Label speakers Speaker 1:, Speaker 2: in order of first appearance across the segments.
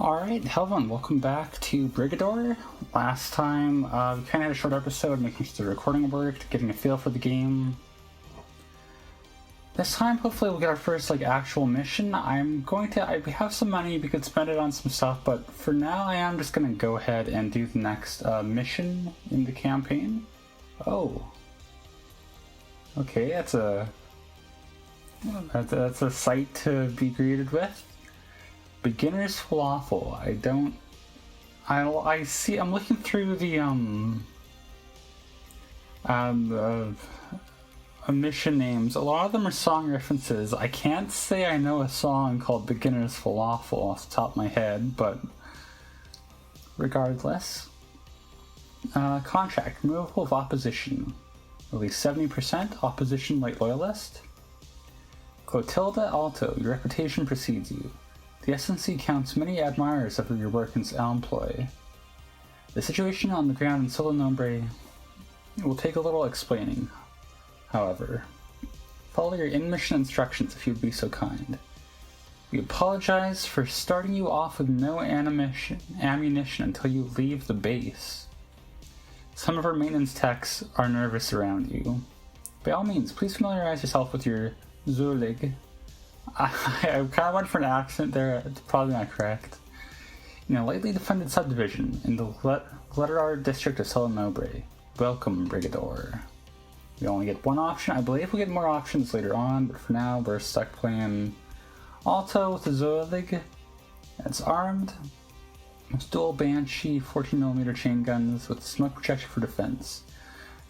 Speaker 1: Alright, hello and welcome back to Brigador. Last time, we kind of had a short episode making sure the recording worked, getting a feel for the game. This time, hopefully we'll get our first, actual mission. We have some money, we could spend it on some stuff, but for now I am just gonna go ahead and do the next, mission in the campaign. Oh. Okay, that's a sight to be greeted with. Beginner's falafel. I'm looking through the mission names. A lot of them are song references. I can't say I know a song called Beginner's Falafel off the top of my head, but regardless. Contract. Removal of opposition. Release 70%. Opposition light loyalist. Clotilda Alto. Your reputation precedes you. The SNC counts many admirers of your work in employ. The situation on the ground in Solo Nombre will take a little explaining, however. Follow your in-mission instructions if you'd be so kind. We apologize for starting you off with no ammunition until you leave the base. Some of our maintenance techs are nervous around you. By all means, please familiarize yourself with your Zulig. I kind of went for an accent there, it's probably not correct. In a lightly defended subdivision in the letter R district of Solo Nombre. Welcome, Brigador. We only get one option. I believe we get more options later on, but for now we're stuck playing Alto with the Zolig. It's armed. It's dual Banshee 14mm chain guns with smoke protection for defense.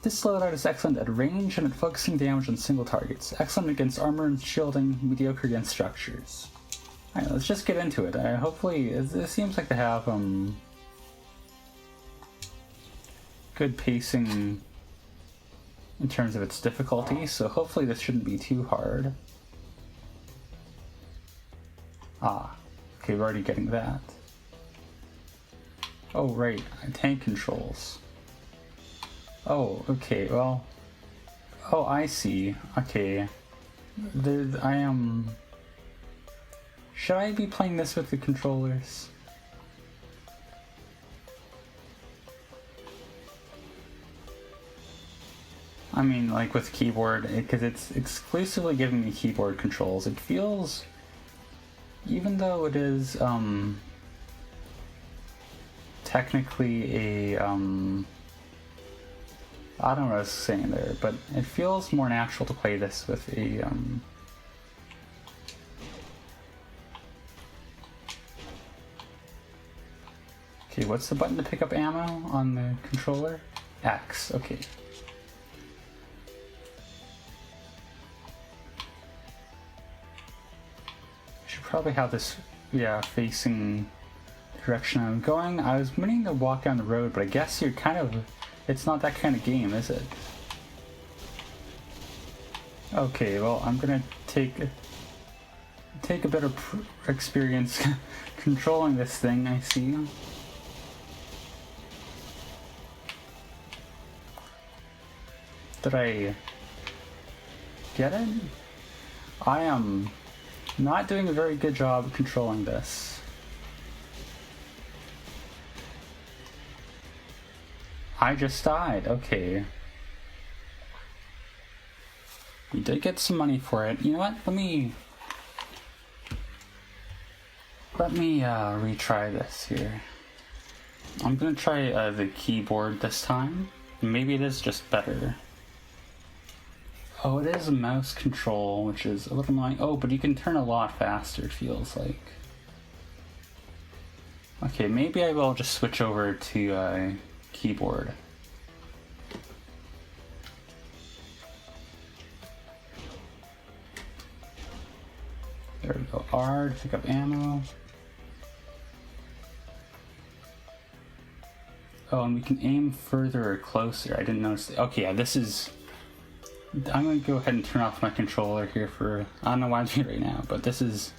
Speaker 1: This loadout is excellent at range and at focusing damage on single targets. Excellent against armor and shielding, mediocre against structures. Alright, let's just get into it. Hopefully, it seems like they have good pacing in terms of its difficulty, so hopefully this shouldn't be too hard. Okay, we're already getting that. Oh right, tank controls. Oh, okay, well... Oh, I see. Okay. Should I be playing this with the controllers? I mean, with keyboard, because it's exclusively giving me keyboard controls. It feels... Even though it is, technically a, I don't know what I was saying there, but it feels more natural to play this with a, Okay, what's the button to pick up ammo on the controller? X, okay. I should probably have this, facing the direction I'm going. I was meaning to walk down the road, but I guess you're kind of... It's not that kind of game, is it? Okay, well, I'm gonna take a bit of experience controlling this thing, I see. Did I get it? I am not doing a very good job of controlling this. I just died, okay. We did get some money for it. You know what? Let me retry this here. I'm gonna try the keyboard this time. Maybe it is just better. Oh, it is a mouse control, which is a little annoying. Oh, but you can turn a lot faster, it feels like. Okay, maybe I will just switch over to keyboard. There we go. R to pick up ammo. Oh, and we can aim further or closer. I didn't notice. Okay, yeah, this is... I'm gonna go ahead and turn off my controller here for... I don't know why I'm doing it right now, but this is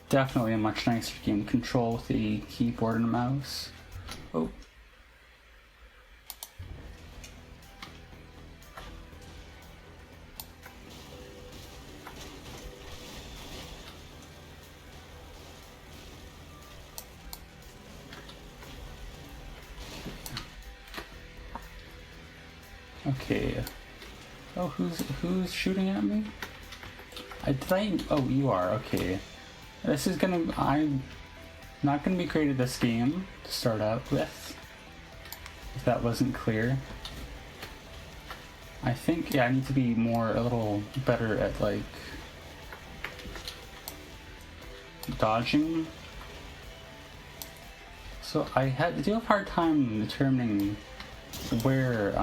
Speaker 1: definitely a much nicer game to control with the keyboard and a mouse. Oh. Okay. Oh, who's shooting at me? Oh, you are. Okay. I'm not gonna be great at this game to start out with. If that wasn't clear. I think, yeah, I need to be a little better at, like, dodging. So I do have a hard time determining where,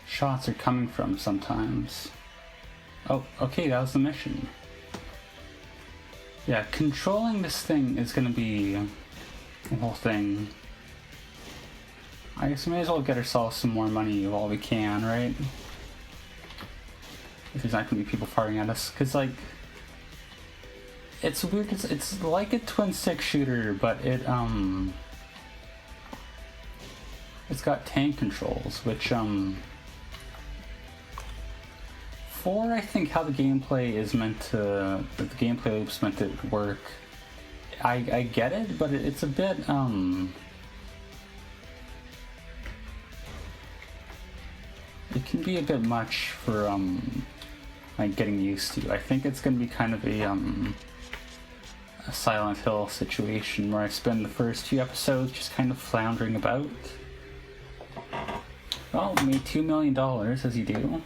Speaker 1: shots are coming from sometimes. Oh, okay, that was the mission. Yeah, controlling this thing is gonna be the whole thing. I guess we may as well get ourselves some more money while we can, right? If there's not gonna be people firing at us, because, like, it's weird. It's like a twin stick shooter, but it's got tank controls, which for I think how the gameplay loop's meant to work, I get it, but it's a bit it can be a bit much for like getting used to. I think it's gonna be kind of a Silent Hill situation where I spend the first few episodes just kind of floundering about. Well, made $2 million as you do.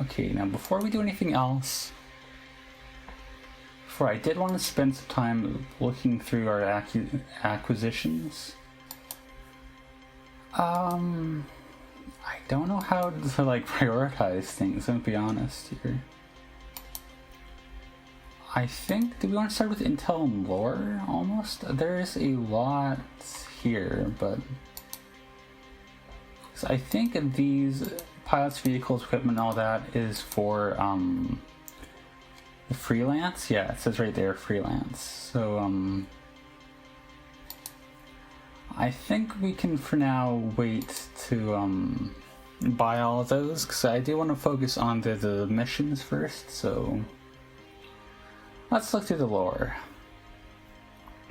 Speaker 1: Okay, now before we do anything else, I did want to spend some time looking through our acquisitions. I don't know how to, like, prioritize things, I'm gonna be honest here. I think, do we want to start with Intel and lore, almost? There is a lot here, but... So I think these pilots, vehicles, equipment, all that is for, the freelance? Yeah, it says right there, freelance. So, I think we can, for now, wait to, buy all of those, because I do want to focus on the missions first, so... Let's look through the lore.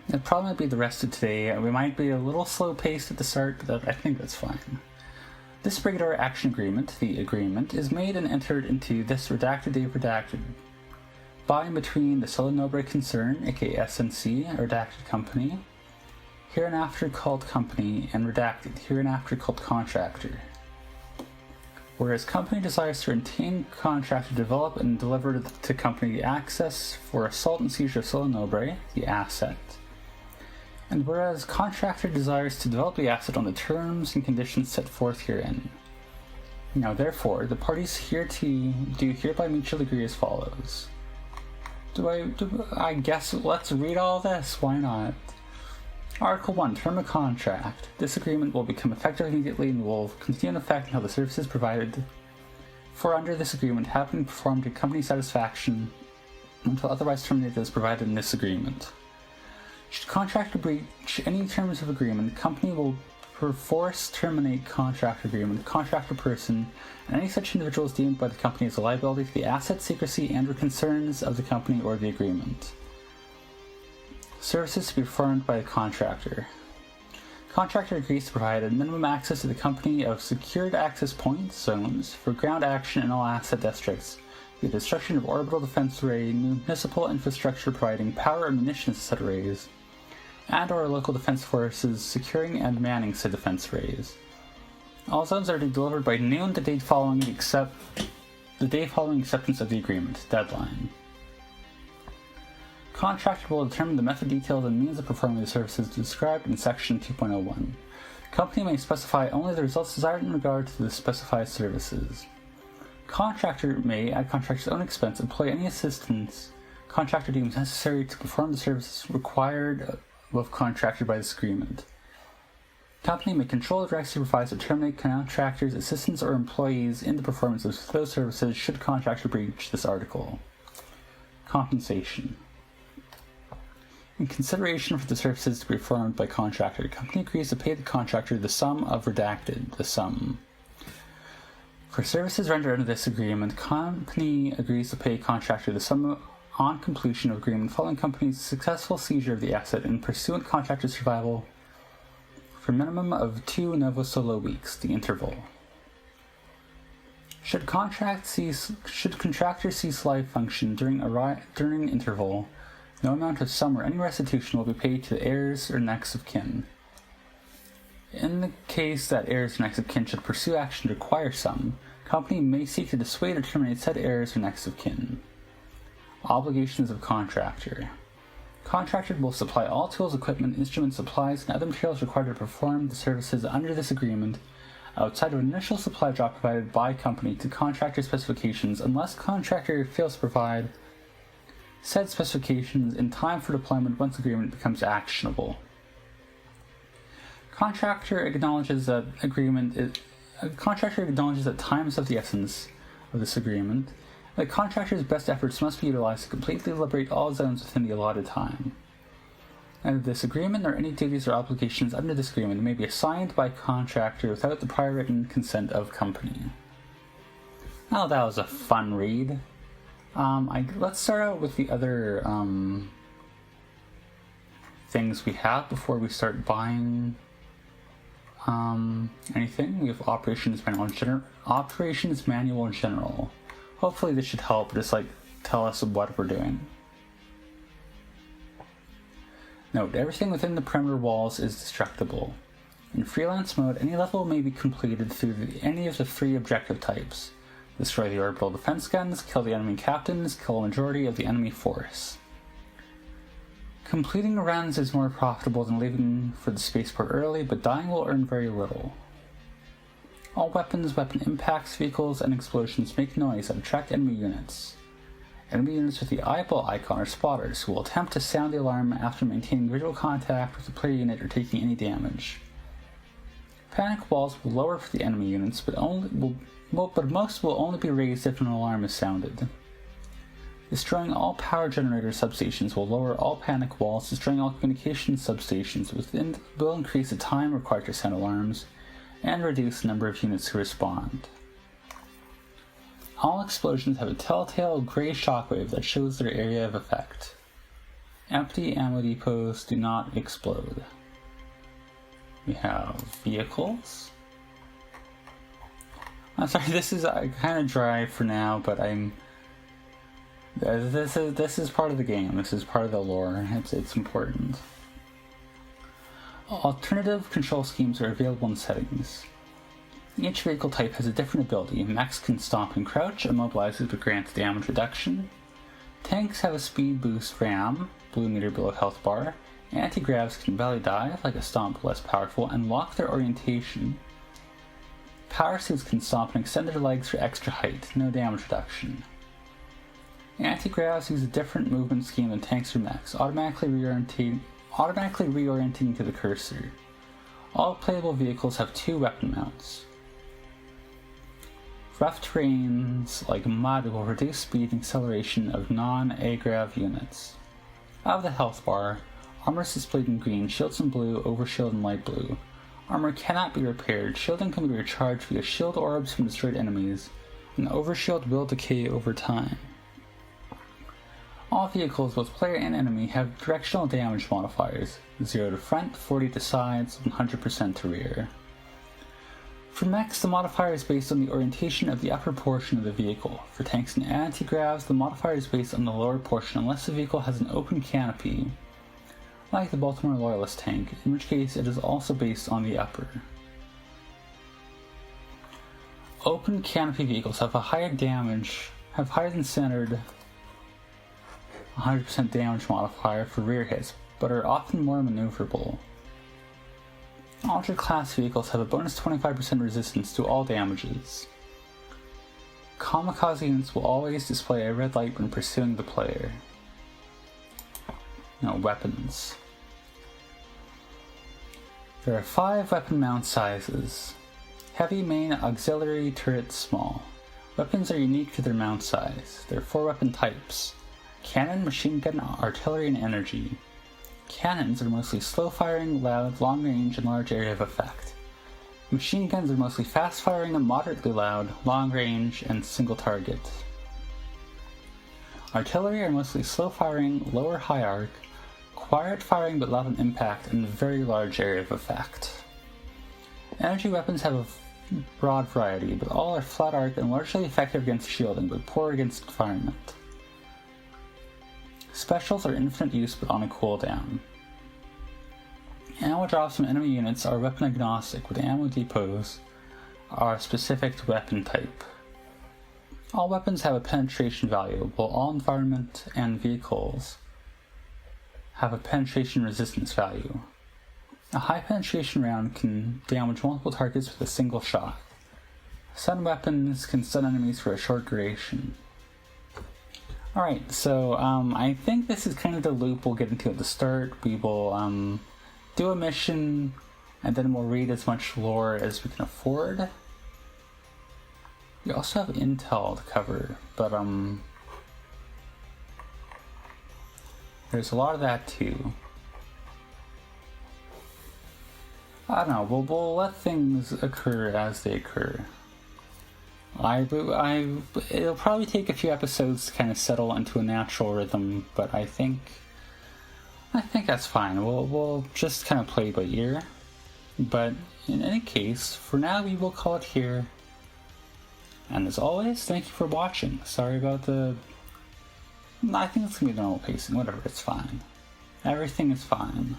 Speaker 1: It'll probably be the rest of today. We might be a little slow-paced at the start, but I think that's fine. This brigador action agreement, the agreement, is made and entered into this redacted date redacted by and between the Solenobre Concern, aka SNC, a redacted company, hereinafter called company, and redacted, hereinafter called contractor. Whereas company desires to retain contractor, develop and deliver to company the access for assault and seizure of Solenobre, the asset. And whereas contractor desires to develop the asset on the terms and conditions set forth herein. Now therefore, the parties do hereby mutually agree as follows. I guess let's read all this, why not? Article 1, Term of Contract. This agreement will become effective immediately and will continue in effect until the services provided for under this agreement have been performed to company satisfaction until otherwise terminated as provided in this agreement. Should contractor breach any terms of agreement, the company will perforce terminate contract agreement, contractor person, and any such individuals deemed by the company as a liability to the asset, secrecy, and/or concerns of the company or the agreement. Services to be performed by the contractor. Contractor agrees to provide minimum access to the company of secured access points, zones, for ground action in all asset districts, the destruction of orbital defense array, municipal infrastructure providing power and munitions to said arrays, and/or local defense forces securing and manning said defense arrays. All zones are to be delivered by noon the day following acceptance of the agreement. Deadline. Contractor will determine the method, details, and means of performing the services described in Section 2.01. Company may specify only the results desired in regard to the specified services. Contractor may, at contractor's own expense, employ any assistance contractor deems necessary to perform the services required of contractor by this agreement. Company may control, direct, supervise, or terminate contractors, assistants, or employees in the performance of those services should contractor breach this article. Compensation. In consideration for the services to be performed by contractor, the company agrees to pay the contractor the sum of redacted, the sum. For services rendered under this agreement, company agrees to pay contractor the sum on completion of agreement following company's successful seizure of the asset and pursuant contractor survival for a minimum of 2 Novo Solo weeks, the interval. Should contractor cease live function during an interval, no amount of sum or any restitution will be paid to the heirs or next of kin. In the case that heirs or next of kin should pursue action to require sum, company may seek to dissuade or terminate said heirs or next of kin. Obligations of contractor. Contractor will supply all tools, equipment, instruments, supplies, and other materials required to perform the services under this agreement outside of initial supply drop provided by company to contractor specifications unless contractor fails to provide said specifications in time for deployment once agreement becomes actionable. Contractor acknowledges that time is of the essence of this agreement. The contractor's best efforts must be utilized to completely liberate all zones within the allotted time. Under this agreement, or any duties or obligations under this agreement may be assigned by contractor without the prior written consent of company. Oh, that was a fun read. Let's start out with the other things we have before we start buying anything. We have operations manual in general. Hopefully this should help just tell us what we're doing. Note, everything within the perimeter walls is destructible. In freelance mode, any level may be completed through any of the 3 objective types. Destroy the orbital defense guns, kill the enemy captains, kill a majority of the enemy force. Completing runs is more profitable than leaving for the spaceport early, but dying will earn very little. All weapons, weapon impacts, vehicles, and explosions make noise that attract enemy units. Enemy units with the eyeball icon are spotters, who will attempt to sound the alarm after maintaining visual contact with the player unit or taking any damage. Panic walls will lower for the enemy units, but most will only be raised if an alarm is sounded. Destroying all power generator substations will lower all panic walls. Destroying all communication substations will increase the time required to sound alarms and reduce the number of units who respond. All explosions have a telltale gray shockwave that shows their area of effect. Empty ammo depots do not explode. We have vehicles. I'm sorry, this is kind of dry for now, but this is part of the game. This is part of the lore. It's important. Alternative control schemes are available in settings. Each vehicle type has a different ability. Mechs can stomp and crouch, immobilizes but grants damage reduction. Tanks have a speed boost ram, blue meter below health bar. Anti-gravs can belly dive, like a stomp less powerful, and lock their orientation. Power suits can stomp and extend their legs for extra height, no damage reduction. Anti-gravs use a different movement scheme than tanks or mechs, automatically reorienting to the cursor. All playable vehicles have 2 weapon mounts. Rough terrains like mud will reduce speed and acceleration of non-agrav units. Out of the health bar, armor is displayed in green, shields in blue, overshield in light blue. Armor cannot be repaired, shielding can be recharged via shield orbs from destroyed enemies, and overshield will decay over time. All vehicles, both player and enemy, have directional damage modifiers, 0 to front, 40 to sides, 100% to rear. For mechs, the modifier is based on the orientation of the upper portion of the vehicle. For tanks and anti-gravs, the modifier is based on the lower portion unless the vehicle has an open canopy, like the Baltimore Loyalist tank, in which case it is also based on the upper. Open canopy vehicles have higher than standard 100% damage modifier for rear hits, but are often more maneuverable. Ultra class vehicles have a bonus 25% resistance to all damages. Kamikaze units will always display a red light when pursuing the player. Now, weapons. There are 5 weapon mount sizes. Heavy, main, auxiliary, turret, small. Weapons are unique to their mount size. There are 4 weapon types: cannon, machine gun, artillery, and energy. Cannons are mostly slow-firing, loud, long-range, and large area of effect. Machine guns are mostly fast-firing, moderately loud, long-range, and single-target. Artillery are mostly slow firing, lower high arc, quiet firing but loud on impact, and a very large area of effect. Energy weapons have a broad variety, but all are flat arc and largely effective against shielding, but poor against environment. Specials are infinite use but on a cooldown. Ammo drops from enemy units are weapon agnostic, with ammo depots are specific to weapon type. All weapons have a penetration value, while all environment and vehicles have a penetration resistance value. A high penetration round can damage multiple targets with a single shot. Stun weapons can stun enemies for a short duration. Alright, so I think this is kind of the loop we'll get into at the start. We will do a mission, and then we'll read as much lore as we can afford. We also have intel to cover, but there's a lot of that too. I don't know, we'll let things occur as they occur. It'll probably take a few episodes to kind of settle into a natural rhythm, but I think that's fine. We'll just kind of play by ear. But in any case, for now we will call it here. And as always, thank you for watching. Sorry about I think it's gonna be normal pacing, whatever, it's fine. Everything is fine.